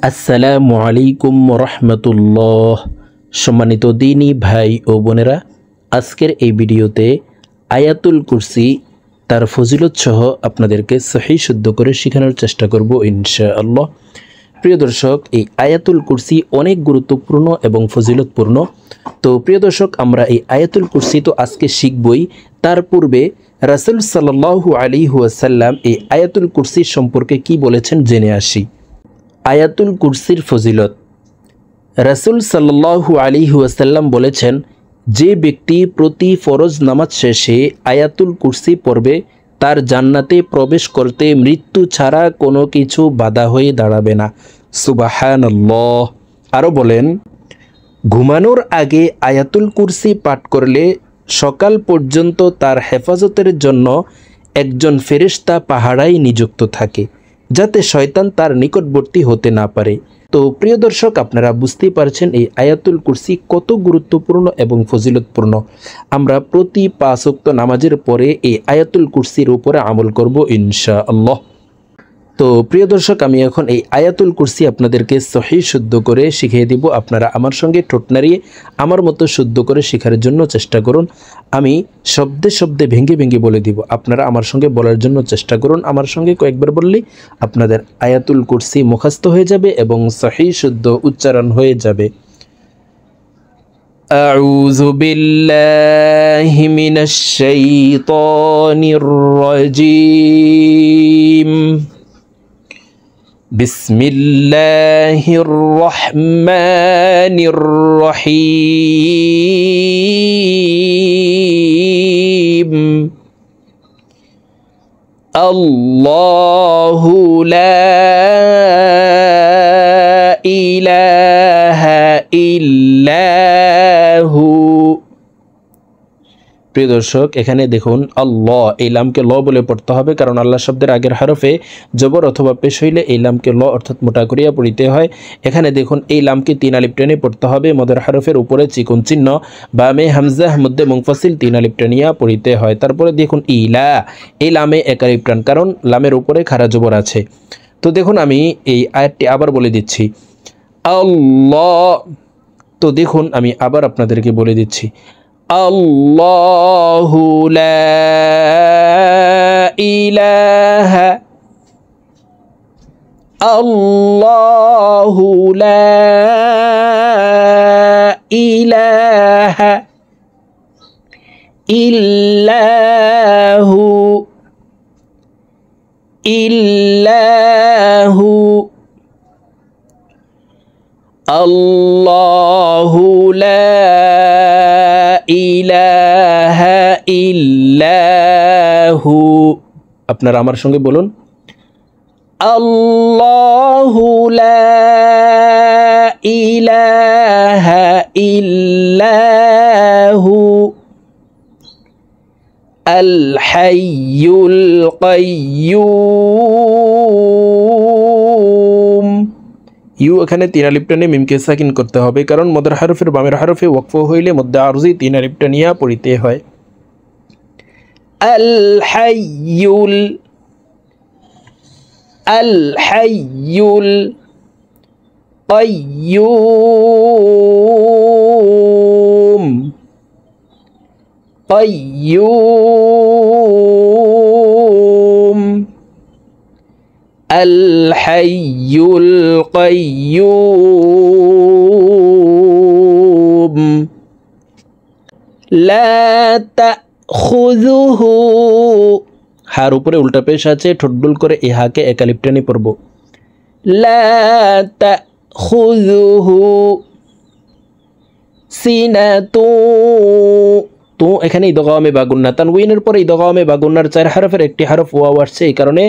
আসসালামু আলাইকুম রহমতুল্লাহ। সম্মানিত দিনী ভাই ও বোনেরা, আজকের এই ভিডিওতে আয়াতুল কুরসি তার ফজিলত সহ আপনাদেরকে সহি শুদ্ধ করে শেখানোর চেষ্টা করব ইনশাআল্লাহ। প্রিয় দর্শক, এই আয়াতুল কুরসি অনেক গুরুত্বপূর্ণ এবং ফজিলতপূর্ণ। তো প্রিয় দর্শক, আমরা এই আয়াতুল কুরসি তো আজকে শিখবই, তার পূর্বে রাসূল সাল্লাল্লাহু আলাইহি ওয়াসাল্লাম এই আয়াতুল কুরসি সম্পর্কে কি বলেছেন জেনে আসি। আয়াতুল কুরসির ফজিলত। রাসূল সাল্লাল্লাহু আলাইহি ওয়াসাল্লাম বলেছেন, যে ব্যক্তি প্রতি ফরজ নামাজ শেষে আয়াতুল কুরসি পড়বে তার জান্নাতে প্রবেশ করতে মৃত্যু ছাড়া কোনো কিছু বাধা হয়ে দাঁড়াবে না। সুবহানাল্লাহ। আরও বলেন, ঘুমানোর আগে আয়াতুল কুরসি পাঠ করলে সকাল পর্যন্ত তার হেফাজতের জন্য একজন ফেরেশতা পাহারায় নিযুক্ত থাকে, যাতে শয়তান তার নিকটবর্তী হতে না পারে। তো প্রিয় দর্শক, আপনারা বুঝতেই পারছেন এই আয়াতুল কুরসি কত গুরুত্বপূর্ণ এবং ফজিলতপূর্ণ। আমরা প্রতি 5 ওয়াক্ত নামাজের পরে এই আয়াতুল কুরসির উপরে আমল করব ইনশাআল্লাহ। তো প্রিয় দর্শক, আমি এখন এই আয়াতুল কুরসি আপনাদেরকে সহি শুদ্ধ করে শিখিয়ে দিব। আপনারা আমার সঙ্গে ঠোঁট নাড়িয়ে আমার মতো শুদ্ধ করে শেখার জন্য চেষ্টা করুন। আমি শব্দে শব্দে ভেঙে ভেঙে বলে দিব, আপনারা আমার সঙ্গে বলার জন্য চেষ্টা করুন। আমার সঙ্গে কয়েকবার বললেই আপনাদের আয়াতুল কুরসি মুখস্থ হয়ে যাবে এবং সহি শুদ্ধ উচ্চারণ হয়ে যাবে। আউযু বিল্লাহি মিনাশ শাইতানির রাজীম। বিসমিল্লাহির রহমানির রহিম। আল্লাহু লা ইলাহা ইল্লাহু। প্রিয় দর্শক, এখানে দেখুন আল্লাহ, এই লামকে ল বলে পড়তে হবে, কারণ আল্লাহ শব্দের আগের হরফে জবর অথবা পেশ হইলে এই লামকে ল অর্থাৎ মোটা করিয়া পড়িতে হয়। এখানে দেখুন এই লামকে 3 আলিফ টেনে পড়তে হবে। মদের হরফের উপরে চিকন চিহ্ন, বামে হামজাহ, মধ্যে মুনফাসিল 3 আলিফ টেনিয়া পড়িতে হয়। তারপরে দেখুন ইলা, এই লামে 1 আলিফ টান, কারণ লামের উপরে খাড়া জবর আছে। তো দেখুন আমি এই আয়াতটি আবার বলে দিচ্ছি, আল্লাহ। তো দেখুন আমি আবার আপনাদেরকে বলে দিচ্ছি, আল্লাহু লা ইলাহা, আল্লাহু লা ইলাহা ইল্লাহু, ইল্লাহু, আল্লাহু লা ইলাহা ইল্লাহু। আপনারা আমার সঙ্গে বলুন, আল্লাহু লা ইলাহা ইল্লাহু আল হাইয়ুল কাইয়্যুম। ইউ এখানে 3 আলিফ টানে মিমকে সাকিন করতে হবে, কারণ মদের হরফের বামের হরফে ওয়াকফ হইলে মধ্যে আরজি 3 আলিফ টানিয়া পড়িতে হয়। আল হাইয়ুল, আল হাইয়ুল কাইয়্যুম, কাইয়্যুম, আল হাইয়ুল কাইয়্যুম। লা তাখুযুহু, হার উপরে উল্টা পেশ আছে, ঠোঁটডুল করে এই হাকে 1 আলিফ টেনে পড়ব। লা তাখুযুহু সিনাতু, তো এখানে ইদগামে বা গুন্না, তানউইনের পরে ইদগামে বা গুন্নার 4 হরফের একটি হরফ ওয়াও আসছে, এই কারণে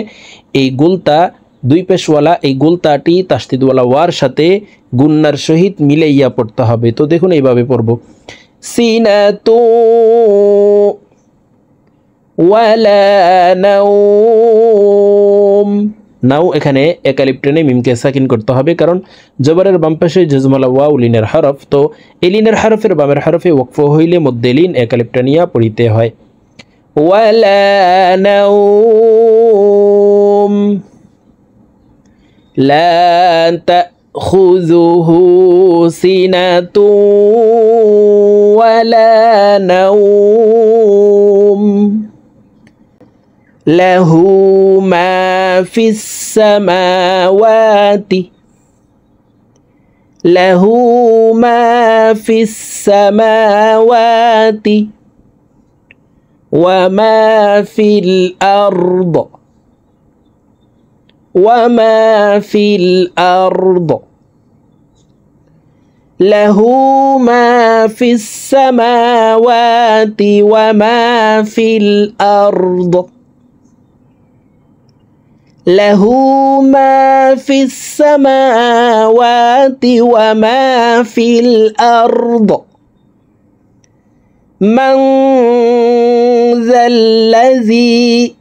এই গুলতা 2 পেশওয়ালা এই গুলতাটি তাসদিদওয়ালা ওয়ার সাথে গুন্নার সহিত মিলাইয়া পড়তে হবে। তো দেখুন এইভাবে পড়ব, সিনাতু ওয়ালা নাওম। নাও এখানে 1 আলিফ টেনে মিমকে সাকিন করতে হবে, কারণ জবরের বাম পাশে জজমালা ওয়াও লিনের হরফ। তো এই লিনের হরফের বামের হরফে ওয়াকফ হইলে মধ্যে লিন 1 আলিফ টানিয়া পড়িতে হয়। ওয়ালা নাওম لا تأخذه سنة ولا نوم له ما في السماوات له ما في السماوات وما في الأرض وما في الأرض له ما في السماوات وما في الأرض له ما في السماوات وما في الأرض من ذا الذي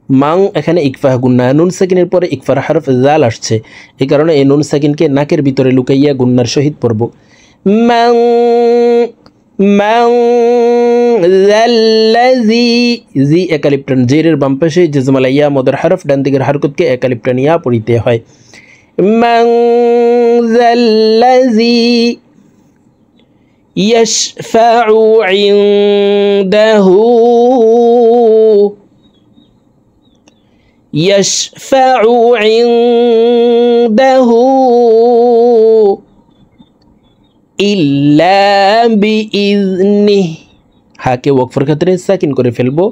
মাং এখানে ইকফা গুন্না নুন সাকিনের পরে ইকফার হরফ জাল আসছে এই কারণে এই নুন সাকিনকে নাকের ভিতরে লুকাইয়া গুন্নার সহিত পড়ব মাং মাং যাল্লাযী জি একালিপ্টান জেরের বাম পাশে জজমালাইয়া মদর হরফ ডান দিকের হরকতকে একালিপ্টানিয়া পড়িতে হয় মাং যাল্লাযী ইয়াশফাউ ইনদাহু يشفع عنده إلا بإذنه হাকে ওয়াকফের ক্ষেত্রে সাকিন করে ফেলবো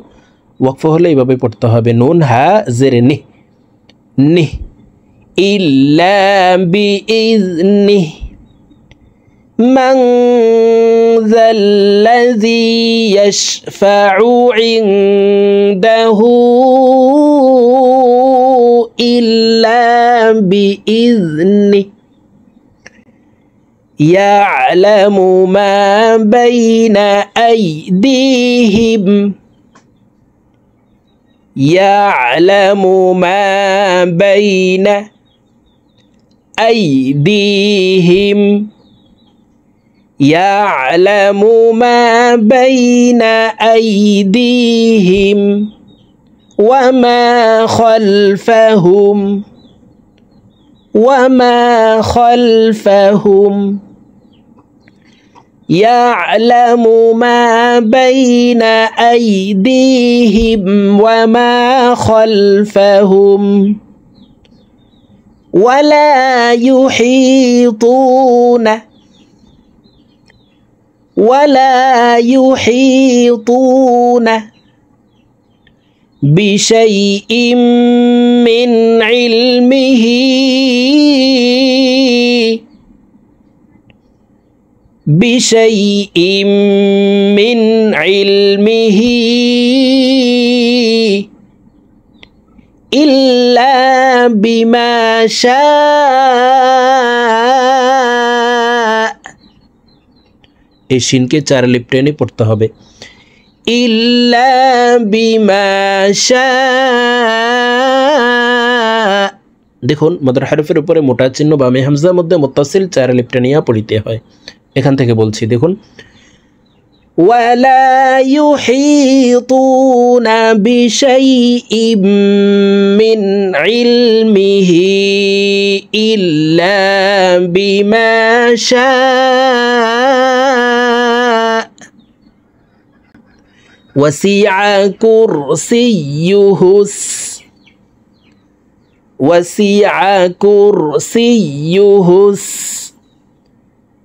ওয়াকফ হলে এইভাবে পড়তে হবে নুন হা জেরে নি নি ইল্লা বিইذنه من ذا الذي يشفع عنده إلا بإذنه يعلم ما بين أيديهم يعلم ما بين أيديهم يعلم ما بين أيديهم وما خلفهم وما خلفهم يعلم ما بين أيديهم وما خلفهم ولا يحيطون بشيء من علمه إلا بما شاء এই শিনকে চার লিপ টেনে পড়তে হবে ইল্লা বিমা শাআ দেখুন মদর হরফের উপরে মোটা চিহ্ন বামে হামজার মধ্যে মুত্তাসিল চার লিপ টেনিয়া পড়িতে হয় এখান থেকে বলছি দেখুন ওয়ালা ইউহিতুনা বিশাইইম মিন ইলমিহি ইল্লা বিমা শাআ وسع كرسيه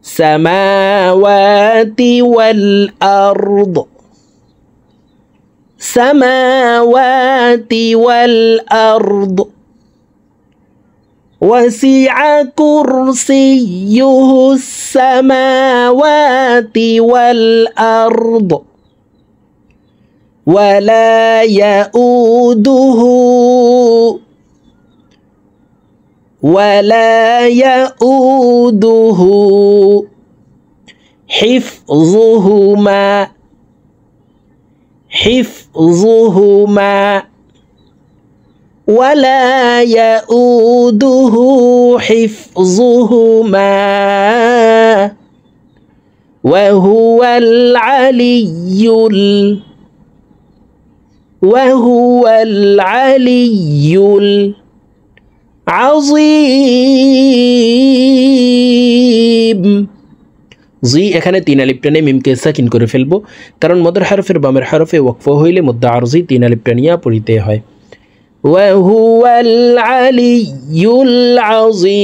السماوات والأرض وسع كرسيه السماوات والأرض ولا يؤوده حفظهما ولا يؤوده حفظهما وهو العلي العظيم জি এখানে 3 আলিফ টেনে মিমকে সাকিন করে ফেলবো, কারণ মদের হরফের বামের হরফে ওয়াকফ হইলে মদ্দা আরজি 3 আলিফ টানিয়া পড়িতে হয়। ওয়া হুয়াল আলিয়্যুল আযীম।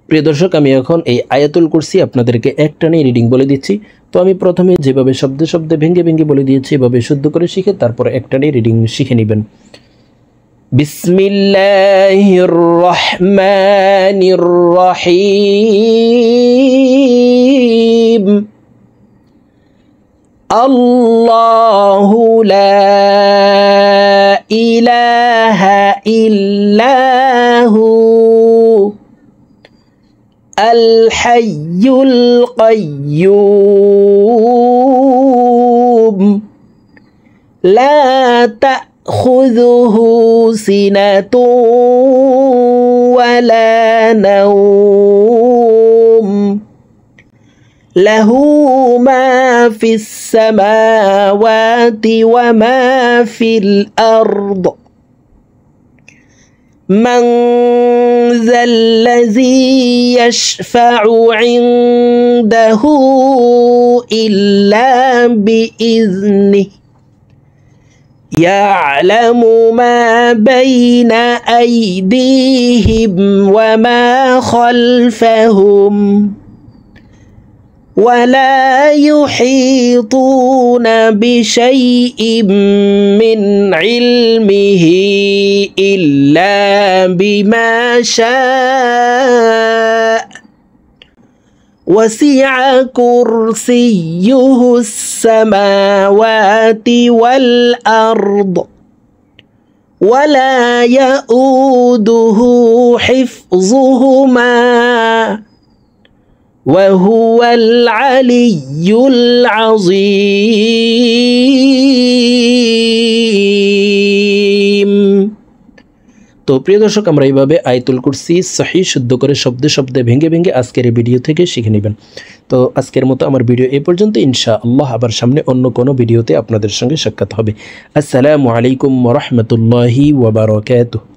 প্রিয় দর্শক, আমি এখন এই আয়াতুল কুরসি আপনাদেরকে একটানে রিডিং বলে দিচ্ছি। তো আমি প্রথমে যেভাবে শব্দে শব্দে ভেঙে ভেঙে বলে দিয়েছি, এভাবে শুদ্ধ করে শিখে তারপর একটানে রিডিং শিখে নেবেন। বিসমিল্লাহির রহমানির রহিম। আল্লাহু লা ইলাহা ইল্লাহু আল হাইয়ুল কাইয়্যুম লা তাখুযুহু সিনাতুন ওয়ালা নাওম লাহু মা ফিস সামাওয়াতি ওয়া মা ফিল আরদ من ذا الذي يشفع عنده إلا بإذنه يعلم ما بين أيديهم وما خلفهم ولا يحيطون بشيء من علمه إلا بما شاء وسع كرسيه السماوات والأرض ولا يؤوده حفظهما وهو العلي العظيم। তো প্রিয় দর্শক, আমরা এইভাবে আয়াতুল কুরসি সহি শুদ্ধ করে শব্দে শব্দে ভেঙে ভেঙে আজকের এই ভিডিও থেকে শিখে নেবেন। তো আজকের মতো আমার ভিডিও এই পর্যন্ত। ইনশাআল্লাহ আবার সামনে অন্য কোনো ভিডিওতে আপনাদের সঙ্গে সাক্ষাৎ হবে। আসসালামু আলাইকুম ওয়া রাহমাতুল্লাহি ওয়া বারাকাতুহু।